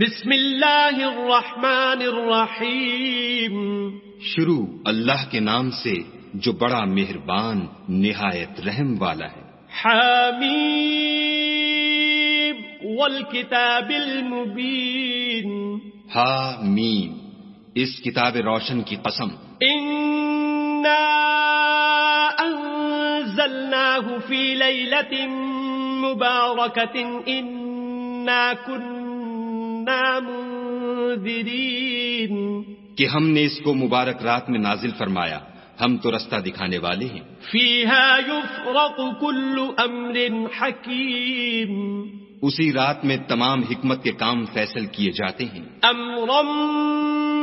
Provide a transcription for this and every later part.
بسم اللہ الرحمن الرحیم. شروع اللہ کے نام سے جو بڑا مہربان نہایت رحم والا ہے. حامیم والکتاب المبین. حامیم، اس کتاب روشن کی قسم. انا انزلناہ فی لیلۃ مبارکۃ انا كنا منذرین. کہ ہم نے اس کو مبارک رات میں نازل فرمایا، ہم تو رستہ دکھانے والے ہیں. فیہا یفرق کل امر حکیم. اسی رات میں تمام حکمت کے کام فیصل کیے جاتے ہیں. امرا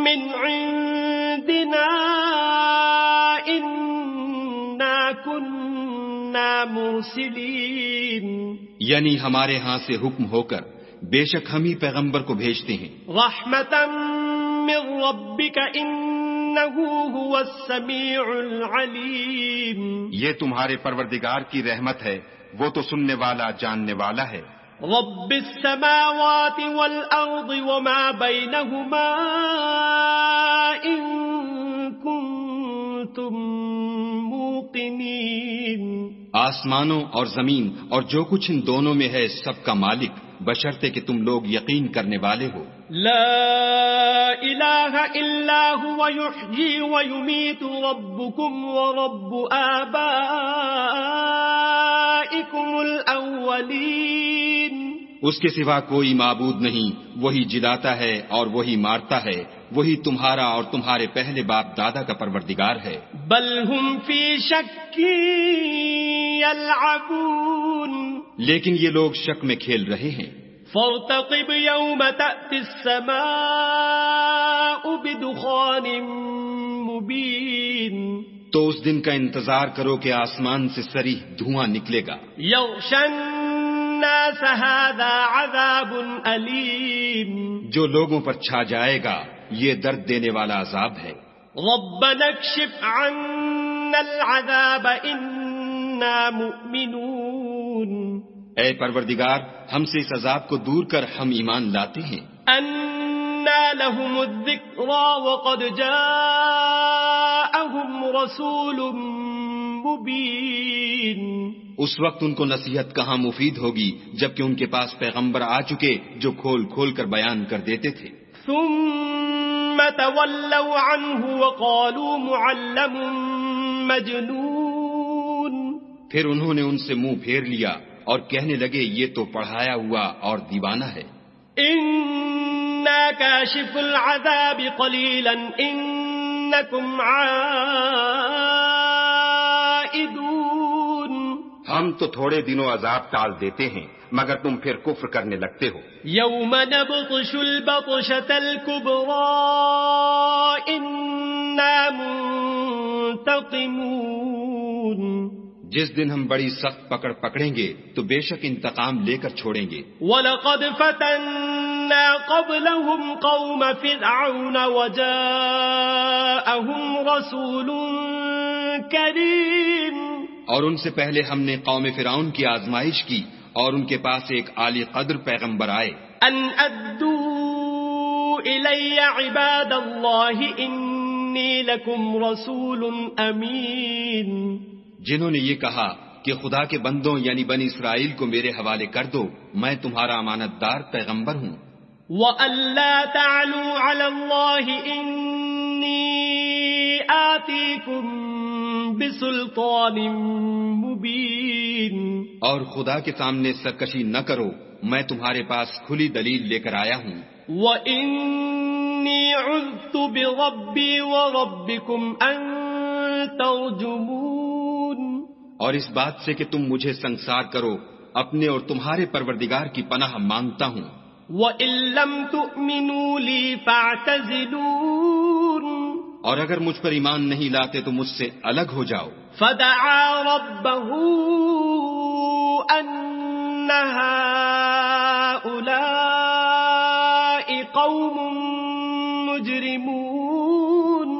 من عندنا انا كنا مرسلین. یعنی ہمارے ہاں سے حکم ہو کر بے شک ہم ہی پیغمبر کو بھیجتے ہیں. رحمتا من ربک انہ هو السمیع العلیم. یہ تمہارے پروردگار کی رحمت ہے، وہ تو سننے والا جاننے والا ہے. رب السماوات والارض وما بینہما ان کنتم موقنین. آسمانوں اور زمین اور جو کچھ ان دونوں میں ہے سب کا مالک، بشرطے کہ تم لوگ یقین کرنے والے ہو. لا الہ الا هو یحیی ویمیت ربکم ورب آبائکم الاولین. اس کے سوا کوئی معبود نہیں، وہی جلاتا ہے اور وہی مارتا ہے، وہی تمہارا اور تمہارے پہلے باپ دادا کا پروردگار ہے. بل ہم فی شک یلعبون. لیکن یہ لوگ شک میں کھیل رہے ہیں. فارتقب یوم تأتی السماء بدخان مبین. تو اس دن کا انتظار کرو کہ آسمان سے صریح دھواں نکلے گا. یغشی الناس هذا عذاب علیم. جو لوگوں پر چھا جائے گا یہ درد دینے والا عذاب ہے. ربنا اکشف عنا العذاب انا مؤمنون. اے پروردگار، ہم سے اس عذاب کو دور کر، ہم ایمان لاتے ہیں. انا لهم الذکری وقد جاءهم رسول مبین. اس وقت ان کو نصیحت کہاں مفید ہوگی جبکہ ان کے پاس پیغمبر آ چکے جو کھول کھول کر بیان کر دیتے تھے. ثم تولوا عنه وقالوا معلم مجنون. پھر انہوں نے ان سے منہ پھیر لیا اور کہنے لگے یہ تو پڑھایا ہوا اور دیوانہ ہے. انا کاشف العذاب قلیلا انکم عائدون. ہم تو تھوڑے دنوں عذاب ٹال دیتے ہیں مگر تم پھر کفر کرنے لگتے ہو. یوم نبطش البطشة الكبرى انا منتقمون. جس دن ہم بڑی سخت پکڑ پکڑیں گے تو بے شک انتقام لے کر چھوڑیں گے. وَلَقَدْ فَتَنَّا قَبْلَهُمْ قَوْمَ فِرْعَوْنَ وَجَاءَهُمْ رَسُولٌ كَرِيمٌ. اور ان سے پہلے ہم نے قوم فرعون کی آزمائش کی اور ان کے پاس ایک عالی قدر پیغمبر آئے. ان ادوا الی عباد اللہ انی لکم رسول امین. جنہوں نے یہ کہا کہ خدا کے بندوں یعنی بنی اسرائیل کو میرے حوالے کر دو، میں تمہارا امانت دار پیغمبر ہوں. وَأَن لَا تَعْلُوا عَلَى اللَّهِ إِنِّي آتِيكُمْ بِسُلْطَانٍ مُبِينٍ. اور خدا کے سامنے سرکشی نہ کرو، میں تمہارے پاس کھلی دلیل لے کر آیا ہوں. وَإِنِّي عُذْتُ بِرَبِّي وَرَبِّكُمْ أَن تَرْجُمُونَ. اور اس بات سے کہ تم مجھے سنسار کرو، اپنے اور تمہارے پروردگار کی پناہ مانگتا ہوں. وَإِن لَّمْ تُؤْمِنُوا لِي فَاعْتَزِلُونِ. اور اگر مجھ پر ایمان نہیں لاتے تو مجھ سے الگ ہو جاؤ. فَدَعَا رَبَّهُ أَنَّ هَٰؤُلَاءِ قَوْمٌ مُجْرِمُونَ.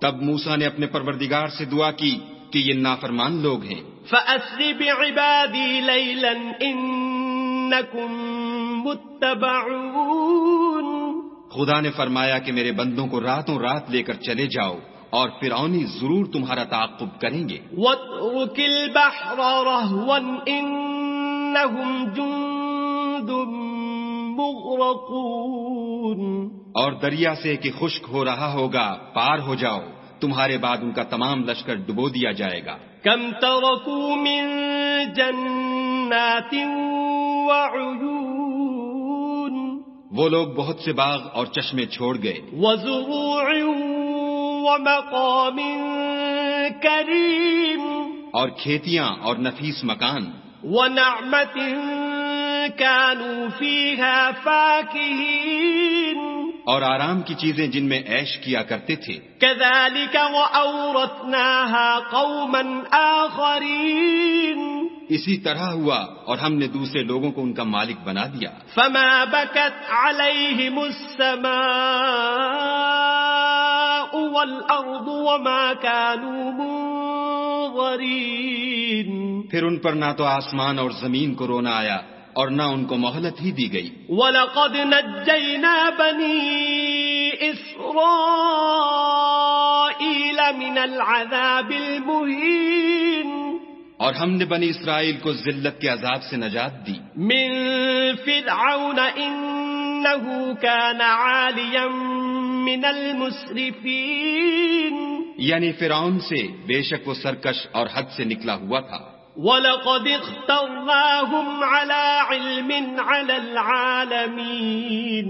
تب موسیٰ نے اپنے پروردگار سے دعا کی کہ یہ نافرمان لوگ ہیں. فَأَسْرِ بِعِبَادِي لَيْلًا إِنَّكُمْ مُتَّبَعُونَ. خدا نے فرمایا کہ میرے بندوں کو راتوں رات لے کر چلے جاؤ اور فرعونی ضرور تمہارا تعاقب کریں گے. وَاتْرُكِ الْبَحْرَ رَهْوًا إِنَّهُمْ جُندٌ مُغْرَقُونَ. اور دریا سے کہ خشک ہو رہا ہوگا پار ہو جاؤ، تمہارے بعد ان کا تمام لشکر ڈبو دیا جائے گا. كَمْ تَرَكُوا مِنْ جَنَّاتٍ وَعُيُونٍ. وہ لوگ بہت سے باغ اور چشمے چھوڑ گئے. وَزُرُوعٍ وَمَقَامٍ كَرِيمٍ. اور کھیتیاں اور نفیس مکان. وَنَعْمَةٍ كَانُوا فِيهَا فَاكِهِينَ. اور آرام کی چیزیں جن میں عیش کیا کرتے تھے. كَذَلِكَ وَأَوْرَثْنَاهَا قَوْمًا آخَرِينَ. اسی طرح ہوا اور ہم نے دوسرے لوگوں کو ان کا مالک بنا دیا. فَمَا بَكَتْ عَلَيْهِمُ السَّمَاءُ وَالْأَرْضُ وَمَا كَانُوا مُنظَرِينَ. پھر ان پر نہ تو آسمان اور زمین کو رونا آیا اور نہ ان کو مہلت ہی دی گئی. وَلَقَدْ نَجَّيْنَا بَنِي إِسْرَائِيلَ مِنَ الْعَذَابِ الْمُهِينِ. اور ہم نے بنی اسرائیل کو ذلت کے عذاب سے نجات دی. من فرعون إنه كان عاليا من المسرفين. یعنی فرعون سے بے شک وہ سرکش اور حد سے نکلا ہوا تھا. وَلَقَدِ اخْتَرْنَاهُمْ عَلَى عِلْمٍ عَلَى الْعَالَمِينَ.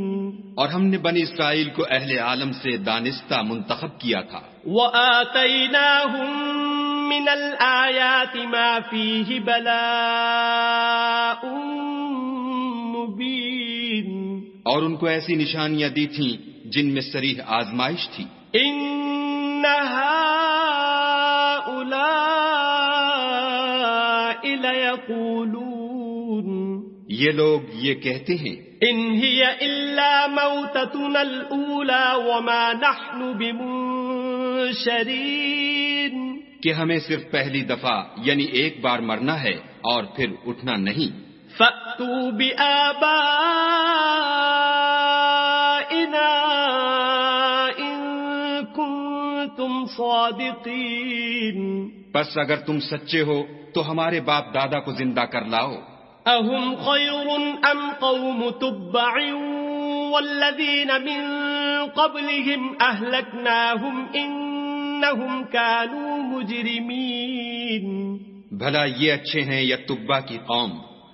اور ہم نے بنی اسرائیل کو اہل عالم سے دانستہ منتخب کیا تھا. وَآتَيْنَاهُمْ مِنَ الْآيَاتِ مَا فِيهِ بَلَاءٌ مُبِينٌ. اور ان کو ایسی نشانیاں دی تھیں جن میں صریح آزمائش تھی. إِنَّ هَؤُلَاءِ لَيَقُولُونَ. یہ لوگ یہ کہتے ہیں إِنْ هِيَ إِلَّا مَوْتَتُنَا الْأُولَى وَمَا نَحْنُ بِمُنشَرِينَ. کہ ہمیں صرف پہلی دفعہ یعنی ایک بار مرنا ہے اور پھر اٹھنا نہیں. فَأْتُوا بِآبَائِنَا إِن كُنتُمْ صَادِقِينَ. بس اگر تم سچے ہو تو ہمارے باپ دادا کو زندہ کر لاؤ. أَهُمْ خَيْرٌ أَمْ قَوْمُ تُبَّعٍ وَالَّذِينَ مِن قَبْلِهِمْ أَهْلَكْنَاهُمْ إِنَّهُمْ كَانُوا مُجْرِمِينَ. بھلا یہ اچھے ہیں یا تبا کی قوم؟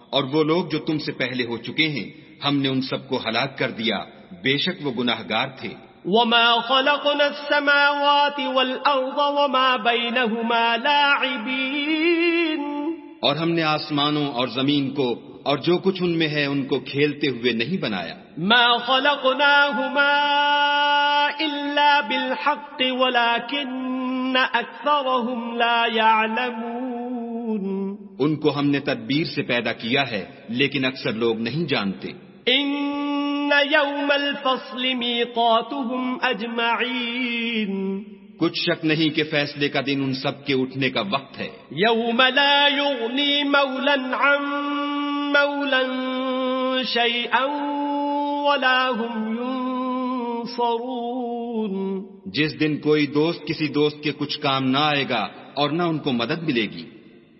اور وہ لوگ جو تم سے پہلے ہو چکے ہیں ہم نے ان سب کو ہلاک کر دیا، بے شک وہ گناہگار تھے. وَمَا خَلَقْنَا السَّمَاوَاتِ وَالْأَرْضَ وَمَا بَيْنَهُمَا لَاعِبِينَ. اور ہم نے آسمانوں اور زمین کو اور جو کچھ ان میں ہے ان کو کھیلتے ہوئے نہیں بنایا. مَا خَلَقْنَاهُمَا إِلَّا بِالْحَقِّ وَلَكِنَّ أَكْثَرَهُمْ لَا يَعْلَمُونَ. ان کو ہم نے تدبیر سے پیدا کیا ہے لیکن اکثر لوگ نہیں جانتے. إِنَّ يَوْمَ الْفَصْلِ مِيقَاتُهُمْ أَجْمَعِينَ. کچھ شک نہیں کہ فیصلے کا دن ان سب کے اٹھنے کا وقت ہے. يَوْمَ لَا يُغْنِي مَوْلًى عَن مَوْلًى شَيْئًا وَلَا هُمْ يُنصَرُونَ. جس دن کوئی دوست کسی دوست کے کچھ کام نہ آئے گا اور نہ ان کو مدد ملے گی.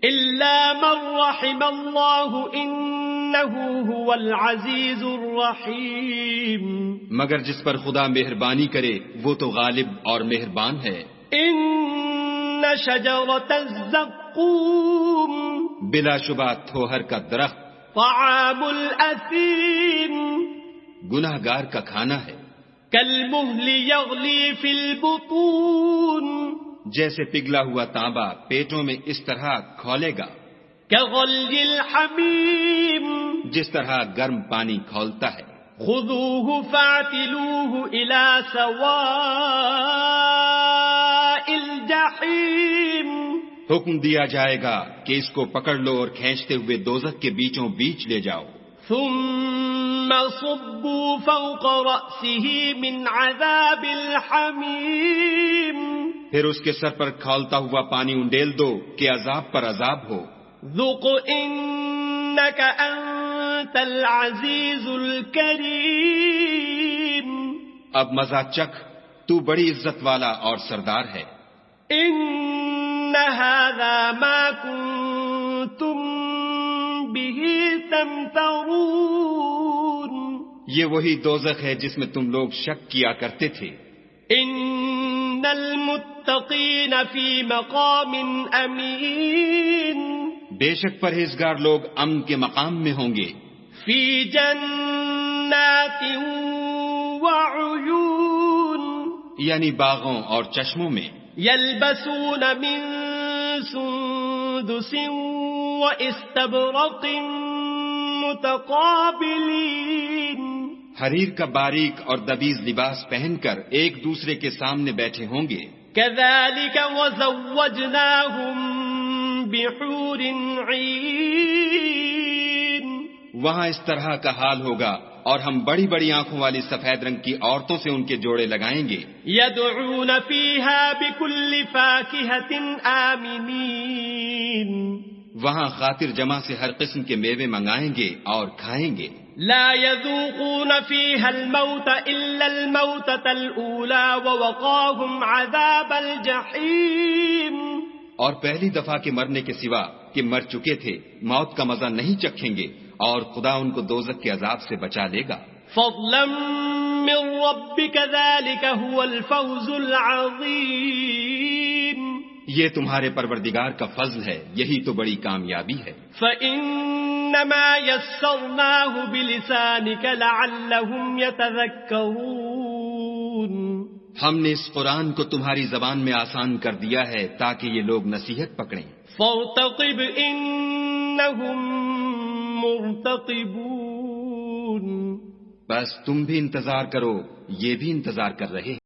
إِلَّا مَن رَّحِمَ اللَّهُ إِنَّهُ هُوَ الْعَزِيزُ الرَّحِيمُ. مگر جس پر خدا مہربانی کرے وہ تو غالب اور مہربان ہے. إِنَّ شَجَرَةَ الزَّقُّومِ بلا شبہ تھوہر کا درخت طَعَامُ الْأَثِيمِ گناہگار کا کھانا ہے. كَالْمُهْلِ يَغْلِي فِي الْبُطُونِ جیسے پگھلا ہوا تانبا پیٹوں میں اس طرح کھولے گا. كَغَلْيِ الْحَمِيمِ جس طرح گرم پانی کھولتا ہے. خُذُوهُ فَاعْتِلُوهُ إِلَى سَوَاءِ الْجَحِيمِ حکم دیا جائے گا کہ اس کو پکڑ لو اور کھینچتے ہوئے دوزخ کے بیچوں بیچ لے جاؤ. ثُمَّ صُبُّوا فَوْقَ رَأْسِهِ مِنْ عَذَابِ الْحَمِيمِ پھر اس کے سر پر کھولتا ہوا پانی انڈیل دو کہ عذاب پر عذاب ہو. ذُقْ إِنَّكَ أَنْتَ الْعَزِيزُ الْكَرِيمُ اب مزہ چکھ، تو بڑی عزت والا اور سردار ہے۔ إن هذا ما كنتم به تمترون، یہ وہی دوزخ ہے جس میں تم لوگ شک کیا کرتے تھے۔ إن المتقين في مقام أمين، بے شک پرہیزگار لوگ امن کے مقام میں ہوں گے۔ في جنات وعيون، یعنی باغوں اور چشموں میں۔ يلبسون من سندس واستبرق متقابلين، حریر کا باریک اور دبیز لباس پہن کر ایک دوسرے کے سامنے بیٹھے ہوں گے۔ كذلك وزوجناهم بحور عين، وہاں اس طرح کا حال ہوگا اور ہم بڑی بڑی آنکھوں والی سفید رنگ کی عورتوں سے ان کے جوڑے لگائیں گے۔ يدعون فيها بكل فاكهة آمنين، وہاں خاطر جمع سے ہر قسم کے میوے منگائیں گے اور کھائیں گے۔ لا يذوقون فيها الموت إلا الموتة الأولى ووقاهم عذاب الجحيم، اور پہلی دفعہ کے مرنے کے سوا کہ مر چکے تھے موت کا مزہ نہیں چکھیں گے، اور خدا ان کو دوزخ کے عذاب سے بچا لے گا۔ فضلا من ربك ذلك هو الفوز العظيم، یہ تمہارے پروردگار کا فضل ہے، یہی تو بڑی کامیابی ہے۔ فإنما يسرناه بلسانك لعلهم يتذكرون، ہم نے اس قرآن کو تمہاری زبان میں آسان کر دیا ہے تاکہ یہ لوگ نصیحت پکڑیں۔ فارتقب إنهم مرتقبون، بس تم بھی انتظار کرو، یہ بھی انتظار کر رہے ہیں۔